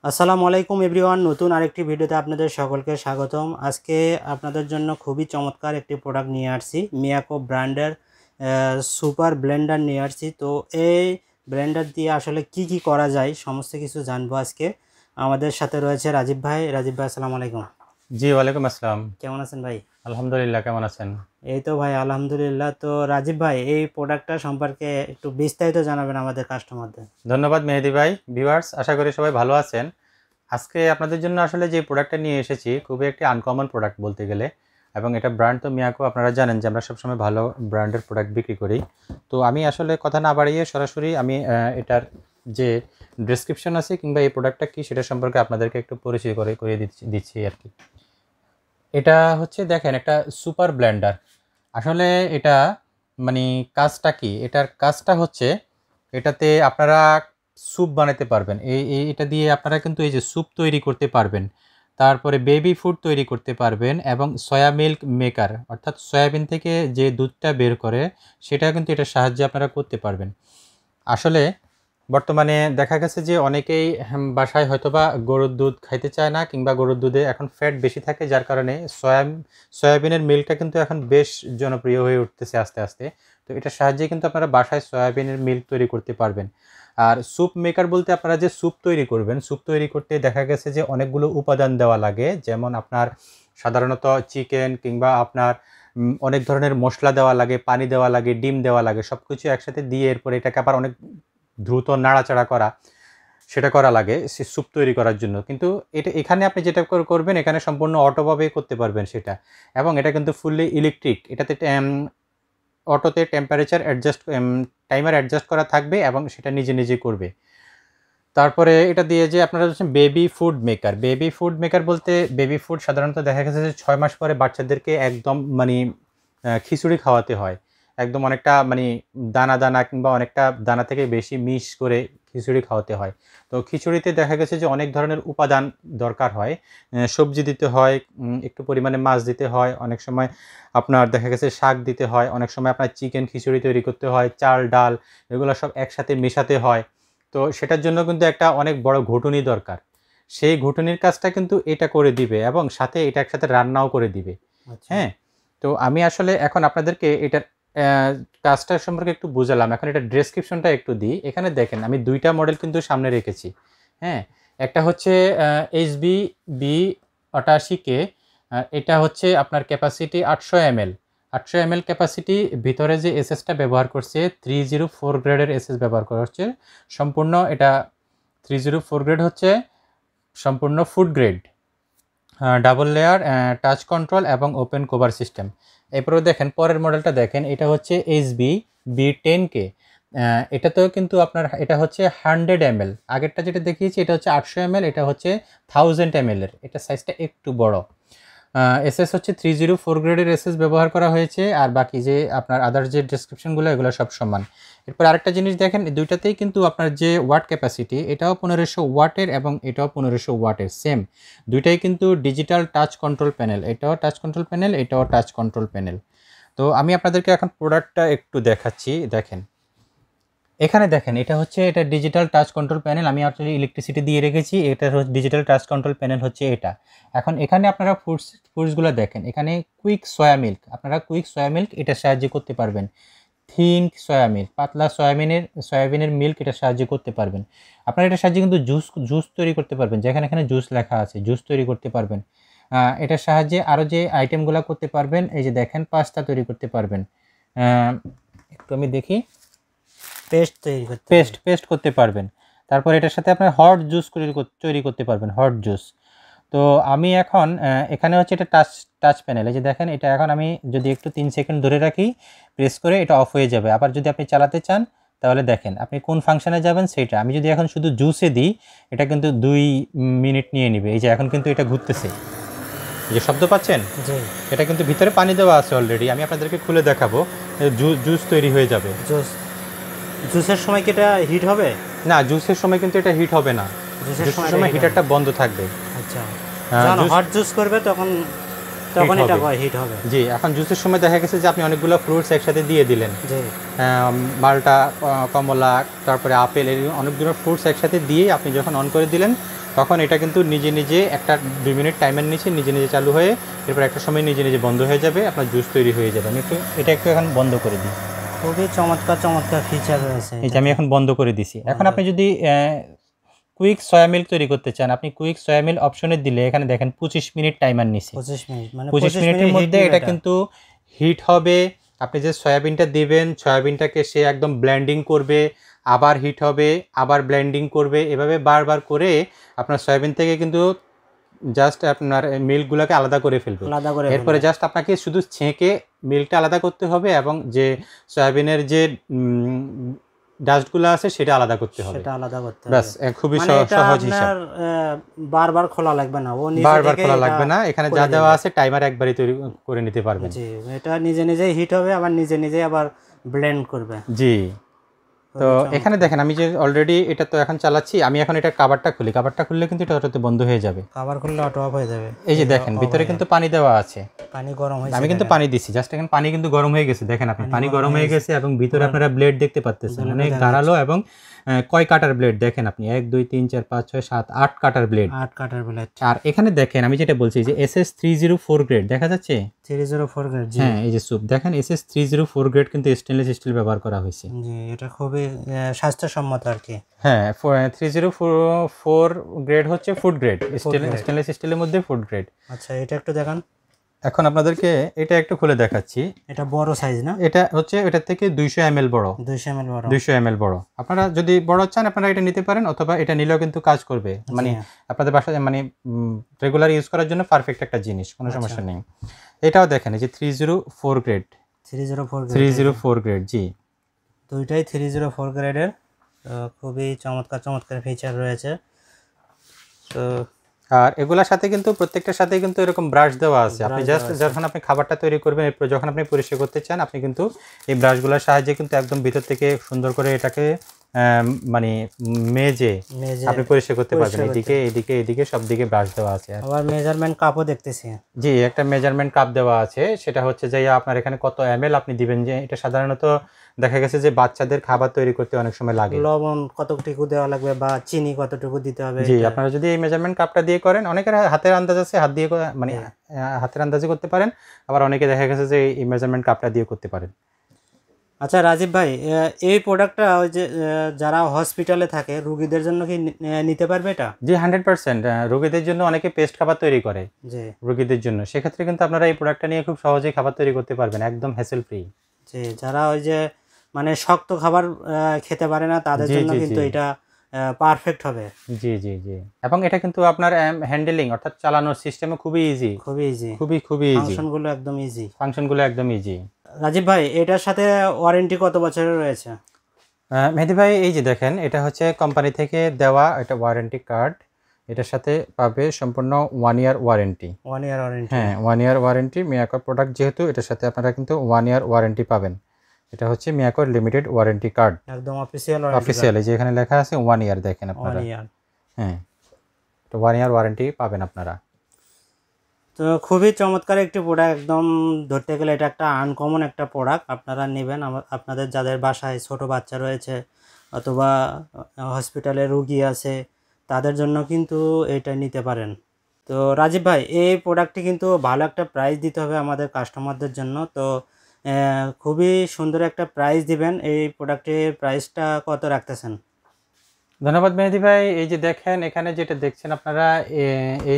আসসালামু আলাইকুম এভরিওয়ান, নতুন আরেকটি ভিডিওতে আপনাদের সকলকে স্বাগতম। আজকে আপনাদের জন্য খুবই চমৎকার একটি প্রোডাক্ট নিয়ে আসছি, মিয়াকো ব্র্যান্ডের সুপার ব্লেন্ডার নিয়ে আসছি। তো এই ব্লেন্ডার দিয়ে আসলে কি করা যায় সমস্ত কিছু জানবো আজকে। আমাদের সাথে রয়েছে রাজীব ভাই। রাজীব ভাই, আসসালামু আলাইকুম। জি, ওয়ালাইকুম আসসালাম। কেমন আছেন ভাই? আলহামদুলিল্লাহ, কেমন আছেন? এই তো ভাই, আলহামদুলিল্লাহ। তো রাজীব ভাই, এই প্রোডাক্টটা সম্পর্কে একটু বিস্তারিত জানাবেন আমাদের কাস্টমারদের। ধন্যবাদ মেহেদি ভাই। ভিউয়ার্স, আশা করি সবাই ভালো আছেন। আজকে আপনাদের জন্য আসলে যে প্রোডাক্টটা নিয়ে এসেছি খুবই একটি আনকমন প্রোডাক্ট বলতে গেলে, এবং এটা ব্র্যান্ড তো মিয়াকো। আপনারা জানেন যে আমরা সবসময় ভালো ব্র্যান্ডের প্রোডাক্ট বিক্রি করি। তো আমি আসলে কথা না বাড়িয়ে সরাসরি আমি এটার যে ডেসক্রিপশন আছে কিংবা এই প্রোডাক্টটা কী সেটা সম্পর্কে আপনাদেরকে একটু পরিচয় করিয়ে দিচ্ছি আর কি। এটা হচ্ছে দেখেন একটা সুপার ব্লেন্ডার। আসলে এটা মানে কাজটা কি? এটার কাজটা হচ্ছে এটাতে আপনারা স্যুপ বানাতে পারবেন। এটা দিয়ে আপনারা কিন্তু এই যে স্যুপ তৈরি করতে পারবেন। তারপরে বেবি ফুড তৈরি করতে পারবেন এবং সয়া মিল্ক মেকার অর্থাৎ সয়াবিন থেকে যে দুধটা বের করে সেটা কিন্তু এটার সাহায্যে আপনারা করতে পারবেন। আসলে বর্তমানে দেখা গেছে যে অনেকেই বাসায় হয়তোবা গরুর দুধ খাইতে চায় না, কিংবা গরুর দুধে এখন ফ্যাট বেশি থাকে, যার কারণে সয়াবিনের মিল্কটা কিন্তু এখন বেশ জনপ্রিয় হয়ে উঠতেছে আস্তে আস্তে। তো এটার সাহায্যে কিন্তু আপনারা বাসায় সয়াবিনের মিল্ক তৈরি করতে পারবেন। আর স্যুপ মেকার বলতে আপনারা যে স্যুপ তৈরি করবেন, স্যুপ তৈরি করতে দেখা গেছে যে অনেকগুলো উপাদান দেওয়া লাগে, যেমন আপনার সাধারণত চিকেন কিংবা আপনার অনেক ধরনের মশলা দেওয়া লাগে, পানি দেওয়া লাগে, ডিম দেওয়া লাগে, সব কিছু একসাথে দিয়ে এরপরে এটাকে আবার অনেক দ্রুত নাড়াচাড়া করা, সেটা করা লাগে সে স্যুপ তৈরি করার জন্য। কিন্তু এখানে আপনি যেটা করবেন, এখানে সম্পূর্ণ অটোভাবে করতে পারবেন সেটা। এবং এটা কিন্তু ফুললি ইলেকট্রিক। এটাতে অটোতে টেম্পারেচার অ্যাডজাস্ট, টাইমার অ্যাডজাস্ট করা থাকবে এবং সেটা নিজে নিজে করবে। তারপরে এটা দিয়ে যে আপনারা হচ্ছেন baby food maker. Baby food maker বলতে বেবি ফুড সাধারণত দেখা গেছে যে 6 মাস পরে বাচ্চাদেরকে একদম খিচুড়ি খাওয়াতে হয়। একদম অনেকটা দানা দানা কিংবা অনেকটা দানা থেকে বেশি মিশ করে খিচুড়ি খাওয়াতে হয়। তো খিচুড়িতে দেখা গেছে যে অনেক ধরনের উপাদান দরকার হয়। সবজি দিতে হয়, একটু পরিমাণে মাছ দিতে হয়, অনেক সময় আপনার দেখা গেছে শাক দিতে হয়, অনেক সময় আপনার চিকেন খিচুড়ি তৈরি করতে হয়, চাল ডাল এগুলো সব একসাথে মেশাতে হয়। তো সেটার জন্য কিন্তু একটা অনেক বড় ঘুটুনি দরকার। সেই ঘুটুনির কাজটা কিন্তু এটা করে দিবে এবং সাথে এটা একসাথে রান্নাও করে দিবে। আচ্ছা। হ্যাঁ? তো আমি আসলে এখন আপনাদেরকে এটার কাজটা সম্পর্কে একটু বুঝালাম। এখন এটার ডেসক্রিপশনটা একটু দিই। এখানে দেখেন আমি ২ টা মডেল কিন্তু সামনে রেখেছি। হ্যাঁ? একটা হচ্ছে HB-B88K। এটা হচ্ছে আপনার ক্যাপাসিটি 800 ml। 800 ml ক্যাপাসিটি, ভিতরে যে এসএসটা ব্যবহার করছে 304 গ্রেডের এসএস ব্যবহার করা হচ্ছে। সম্পূর্ণ এটা 304 গ্রেড হচ্ছে সম্পূর্ণ food grade. Double layer touch control এবং ওপেন কভার সিস্টেম। এরপরেও দেখেন পরের মডেলটা দেখেন, এটা হচ্ছে HB-B10K। এটাতেও কিন্তু আপনার এটা হচ্ছে 100 ml। আগেরটা যেটা দেখিয়েছি এটা হচ্ছে 800 ml, এটা হচ্ছে 1000 ml এর। এটা সাইজটা একটু বড়। এসএস হচ্ছে 304 গ্রেডের এসএস ব্যবহার করা হয়েছে, আর বাকি যে আপনার আদার যে ডেসক্রিপশনগুলো এগুলো সব সমান। এরপর আরেকটা জিনিস দেখেন, দুইটাতেই কিন্তু আপনার যে ওয়াট ক্যাপাসিটি এটাও 1500 ওয়াটের এবং এটাও 1500 ওয়াটের সেম। দুইটাই কিন্তু ডিজিটাল টাচ কন্ট্রোল প্যানেল, এটাও টাচ কন্ট্রোল প্যানেল, এটাও টাচ কন্ট্রোল প্যানেল। তো আমি আপনাদেরকে এখন প্রোডাক্টটা একটু দেখাচ্ছি। দেখেন এখানে দেখেন, এটা ডিজিটাল টাচ কন্ট্রোল প্যানেল। আমি আসলে ইলেকট্রিসিটি দিয়ে রেখেছি। এটা ডিজিটাল টাচ কন্ট্রোল প্যানেল হচ্ছে এটা। এখন এখানে আপনারা ফুডসগুলো দেখেন, এখানে কুইক সয়া মিল্ক, আপনারা কুইক সয়া মিল্ক এটার সাহায্যে করতে পারবেন। থিন সয়া মিল্ক, পাতলা সয়াবিনের মিল্ক এটার সাহায্যে করতে পারবেন। আপনারা এটার সাহায্যে কিন্তু জুস তৈরি করতে পারবেন, যেখানে এখানে জুস লেখা আছে, জুস তৈরি করতে পারবেন। এটার সাহায্যে আরও যে আইটেমগুলো করতে পারবেন, এই যে দেখেন পাস্তা তৈরি করতে পারবেন। একটু আমি দেখি, পেস্ট করতে পারবেন। তারপর এটার সাথে আপনার হট জুস তৈরি করতে পারবেন, হট জুস। তো আমি এখন এখানে হচ্ছে এটা টাচ প্যানেল, এই যে দেখেন, এটা এখন আমি যদি একটু 3 সেকেন্ড ধরে রাখি, প্রেস করে এটা অফ হয়ে যাবে। আবার যদি আপনি চালাতে চান তাহলে দেখেন আপনি কোন ফাংশনে যাবেন সেটা। আমি যদি এখন শুধু জুসে দিই, এটা কিন্তু 2 মিনিট নিয়ে নেবে। এই যে এখন কিন্তু এটা ঘুরতেছে, এই যে শব্দ পাচ্ছেন, এটা কিন্তু ভিতরে পানি দেওয়া আছে অলরেডি। আমি আপনাদেরকে খুলে দেখাবো, জুস তৈরি হয়ে যাবে। জুসের সময় কি এটা হিট হবে? না, জুসের সময় কিন্তু এটা হিট হবে না, জুসের সময় হিটারটা বন্ধ থাকবে। আচ্ছা, যখন হট জুস করবে তখন তখন এটা হিট হবে। জি, এখন জুসের সময় দেখা গেছে যে আপনি অনেকগুলো ফ্রুটস একসাথে দিয়ে দিলেন, জি মালটা, কমলা, তারপরে আপেল, এই অনেকগুলো ফ্রুটস একসাথে দিয়ে আপনি যখন অন করে দিলেন তখন এটা কিন্তু নিজে নিজে একটা 2 মিনিট টাইমের নিচে নিজে নিজে চালু হয়ে এরপর একটা সময় নিজে নিজে বন্ধ হয়ে যাবে, আপনার জুস তৈরি হয়ে যাবে। আমি এটা একটু এখন বন্ধ করে দিই। খুবই চমৎকার ফিচার রয়েছে। এই যে আমি এখন বন্ধ করে দিছি। এখন আপনি যদি কুইক সয়া মিল্ক তৈরি করতে চান, আপনি কুইক সয়া মিল্ক অপশনে দিলে এখানে দেখেন 25 মিনিট টাইমার নিছে। 25 মিনিট, মানে 25 মিনিটের মধ্যে এটা কিন্তু হিট হবে। আপনি যে সয়াবিনটা দিবেন, সয়াবিনটাকে সে একদম ব্লেন্ডিং করবে, আবার হিট হবে, আবার ব্লেন্ডিং করবে, এভাবে বারবার করে আপনার সয়াবিন থেকে কিন্তু জাস্ট আপনার মিল্কগুলোকে আলাদা করে ফেলবে। এরপরে জাস্ট আপনাকে শুধু ছেঁকে মিল্কটা আলাদা করতে হবে এবং যে সয়াবিনের যে ডাস্টগুলো আছে সেটা আলাদা করতে হবে, ব্যাস। খুবই সহজ হিসাব, বারবার খোলা লাগবে না, এখানে যা দেওয়া আছে টাইমার একবারই তৈরি করে নিতে পারবেন। জি, এটা নিজে নিজেই হিট হবে, আবার নিজে নিজে আবার ব্লেন্ড করবে। জি, তো এখানে দেখেন আমি যে অলরেডি এটা তো এখন চালাচ্ছি, আমি এখন এটা কভারটা খুলি, কভারটা খুললে কিন্তু এটা অটোতে বন্ধ হয়ে যাবে, কভার খুললে অটো অফ হয়ে যাবে। এই যে দেখেন ভিতরে কিন্তু পানি দেওয়া আছে, পানি গরম হয়েছে, আমি কিন্তু পানি দিছি, জাস্ট এখন পানি কিন্তু গরম হয়ে গেছে, দেখেন আপনি পানি গরম হয়ে গেছে এবং ভিতরে আপনারা ব্লেড দেখতে পাচ্ছেন, অনেক ধারালো এবং কয় কাটার ব্লেড দেখেন আপনি, 1 2 3 4 5 6 7 8 কাটার ব্লেড, 8 কাটার ব্লেড। আর এখানে দেখেন আমি যেটা বলছি যে SS 304 গ্রেড দেখা যাচ্ছে, 304 গ্রেড। জি হ্যাঁ, এই যে সুপ দেখেন SS 304 গ্রেড কিন্তু স্টেনলেস স্টিল ব্যবহার করা হয়েছে। জি, এটা খুবই স্বাস্থ্যসম্মত আর কি। হ্যাঁ, 304 গ্রেড হচ্ছে ফুড গ্রেড, স্টেনলেস স্টিলের মধ্যে ফুড গ্রেড। আচ্ছা, এটা একটু দেখান। এখন আপনাদেরকে এটা একটু খুলে দেখাচ্ছি। এটা বড় সাইজ না? এটা হচ্ছে এটার থেকে 200 ml বড়, 200 ml বড়। আপনারা যদি বড় চান আপনারা এটা নিতে পারেন, অথবা এটা নিলেও কিন্তু কাজ করবে, মানে আপনাদের বাসায় মানে রেগুলার ইউজ করার জন্য পারফেক্ট একটা জিনিস, কোনো সমস্যা নেই। এটাও দেখেন এই যে 304 গ্রেড, 304 গ্রেড। জি, দুইটাই 304 গ্রেডের, খুবই চমৎকার ফিচার রয়েছে। তো আর এগুলোর সাথে কিন্তু প্রত্যেকটার সাথে কিন্তু এরকম ব্রাশ দেওয়া আছে, আপনি জাস্ট যখন আপনি খাবারটা তৈরি করবেন এরপর যখন আপনি পরিষ্কার করতে চান আপনি কিন্তু এই ব্রাশগুলোর সাহায্যে কিন্তু একদম ভিতর থেকে সুন্দর করে এটাকে মানে মেজে আপনি পরিষ্কার করতে পারবেন। এদিকে সব দিকে ব্রাশ দেওয়া আছে। আবার মেজারমেন্ট কাপও দেখতেছি। জি, একটা মেজারমেন্ট কাপ দেওয়া আছে, সেটা হচ্ছে যে আপনার এখানে কত ml আপনি দিবেন, যে এটা সাধারণত দেখা গেছে যে বাচ্চাদের খাবার তৈরি করতে অনেক সময় লাগে, লবণ কতটুকু দেওয়া লাগবে বা চিনি কতটুকু দিতে হবে। জি, আপনারা যদি এই মেজারমেন্ট কাপটা দিয়ে করেন, অনেকের হাতের আন্দাজ আছে, হাত দিয়ে মানে হাতের আন্দাজে করতে পারেন, আবার অনেকে দেখা গেছে যে এই মেজারমেন্ট কাপটা দিয়ে করতে পারেন। আচ্ছা রাজীব ভাই, এই প্রোডাক্টটা ওই যে যারা হসপিটালে থাকে রোগীদের জন্য কি নিতে পারবে এটা? জি, 100%। রোগীদের জন্য অনেকে পেস্ট খাবার তৈরি করে, জি, রোগীদের জন্য, সেক্ষেত্রে কিন্তু আপনারা এই প্রোডাক্টটা নিয়ে খুব সহজেই খাবার তৈরি করতে পারবেন, একদম হ্যাসেল ফ্রি। জি, যারা ওই যে মানে শক্ত খাবার খেতে পারে না তাদের জন্য কিন্তু এটা পারফেক্ট হবে। জি জি জি, এবং এটা কিন্তু আপনার হ্যান্ডেলিং অর্থাৎ চালানোর সিস্টেমে খুবই ইজি, খুবই ইজি, ফাংশনগুলো একদম ইজি। রাজীব ভাই, এটার সাথে ওয়ারেন্টি কত বছরের রয়েছে? মেহেদি ভাই, এই যে দেখেন এটা হচ্ছে কোম্পানি থেকে দেওয়া এটা ওয়ারেন্টি কার্ড, এটার সাথে পাবে সম্পূর্ণ 1 ইয়ার ওয়ারেন্টি। 1 year warranty? হ্যাঁ, 1 ইয়ার ওয়ারেন্টি। মিয়াকোর প্রোডাক্ট যেহেতু এটার সাথে আপনারা কিন্তু 1 ইয়ার ওয়ারেন্টি পাবেন। এটা হচ্ছে মিয়াকোর লিমিটেড ওয়ারেন্টি কার্ড, একদম অফিশিয়াল, এই যে এখানে লেখা আছে 1 ইয়ার, দেখেন আপনারা, হ্যাঁ, তো 1 ইয়ার ওয়ারেন্টি পাবেন আপনারা। তো খুবই চমৎকার একটি প্রোডাক্ট, একদম ধরতে গেলে এটা একটা আনকমন একটা প্রোডাক্ট। আপনারা নেবেন, আপনাদের যাদের বাসায় ছোট বাচ্চা রয়েছে অথবা হসপিটালে রোগী আছে তাদের জন্য কিন্তু এটা নিতে পারেন। তো রাজীব ভাই, এই প্রোডাক্টটি কিন্তু ভালো একটা প্রাইস দিতে হবে আমাদের কাস্টমারদের জন্য, তো খুবই সুন্দর একটা প্রাইস দিবেন। এই প্রোডাক্টের প্রাইসটা কত রাখতেছেন? ধন্যবাদ মেহেদি ভাই। এই যে দেখেন এখানে যেটা দেখছেন আপনারা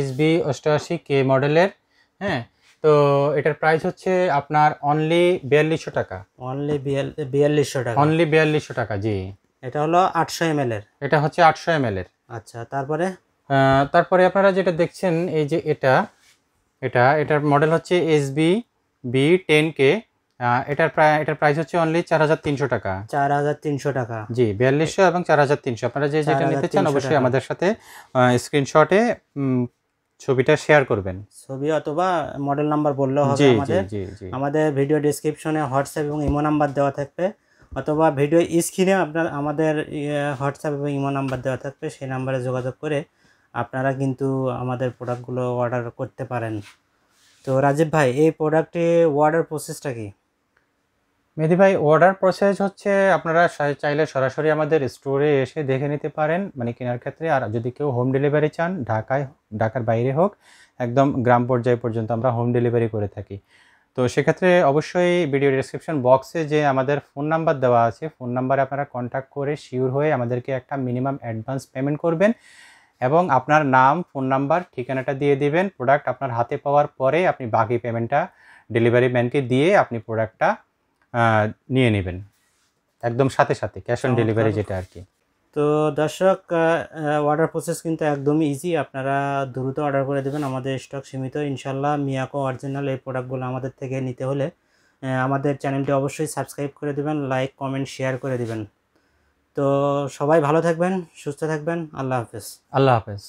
HB 88K মডেলের, হ্যাঁ, তো এটার প্রাইস হচ্ছে আপনার অনলি 4200 টাকা। অনলি 4200 টাকা? অনলি 4200 টাকা, জি। এটা হলো 800 ml এর? এটা হচ্ছে 800 ml এর। আচ্ছা, তারপরে আপনারা যেটা দেখছেন এই যে এটার মডেল হচ্ছে HB B10K, এটার প্রাইস হচ্ছে অনলি 4300 টাকা। 4300 টাকা? জি, 4200 এবং 4300। আপনারা যেটা নিতে চান অবশ্যই আমাদের সাথে স্ক্রিনশটে ছবিটা শেয়ার করবেন, ছবি অথবা মডেল নাম্বার বললেও হবে। আমাদের ভিডিও ডেসক্রিপশনে হোয়াটসঅ্যাপ এবং ইমো নাম্বার দেওয়া থাকবে, অথবা ভিডিও স্ক্রিনে আমাদের হোয়াটসঅ্যাপ এবং ইমো নাম্বার দেওয়া থাকবে, সেই নাম্বারে যোগাযোগ করে আপনারা কিন্তু আমাদের প্রোডাক্টগুলো অর্ডার করতে পারেন। তো রাজীব ভাই, এই প্রোডাক্টে অর্ডার প্রসেসটা কি? মেহেদি ভাই, অর্ডার প্রসেস হচ্ছে আপনারা চাইলে সরাসরি আমাদের স্টোরে এসে দেখে নিতে পারেন মানে কেনার ক্ষেত্রে। আর যদি কেউ হোম ডেলিভারি চান, ঢাকার বাইরে হোক, একদম গ্রাম পর্যায় পর্যন্ত আমরা হোম ডেলিভারি করে থাকি। তো সেক্ষেত্রে অবশ্যই ভিডিও ডেসক্রিপশন বক্সে যে আমাদের ফোন নাম্বার দেওয়া আছে, ফোন নাম্বারে আপনারা কন্ট্যাক্ট করে শিওর হয়ে আমাদেরকে একটা মিনিমাম অ্যাডভান্স পেমেন্ট করবেন এবং আপনার নাম, ফোন নাম্বার, ঠিকানাটা দিয়ে দিবেন। প্রোডাক্ট আপনার হাতে পাওয়ার পরে আপনি বাকি পেমেন্টটা ডেলিভারি ম্যানকে দিয়ে আপনি প্রোডাক্টটা নিয়ে নেবেন একদম সাথে সাথে, ক্যাশ অন ডেলিভারি যেটা আর কি। তো দর্শক, অর্ডার প্রসেস কিন্তু একদমই ইজি, আপনারা দ্রুত অর্ডার করে দেবেন, আমাদের স্টক সীমিত ইনশাল্লাহ। মিয়াকো অরিজিনাল এই প্রোডাক্টগুলো আমাদের থেকে নিতে হলে আমাদের চ্যানেলটি অবশ্যই সাবস্ক্রাইব করে দেবেন, লাইক কমেন্ট শেয়ার করে দেবেন। তো সবাই ভালো থাকবেন, সুস্থ থাকবেন, আল্লাহ হাফেজ। আল্লাহ হাফেজ।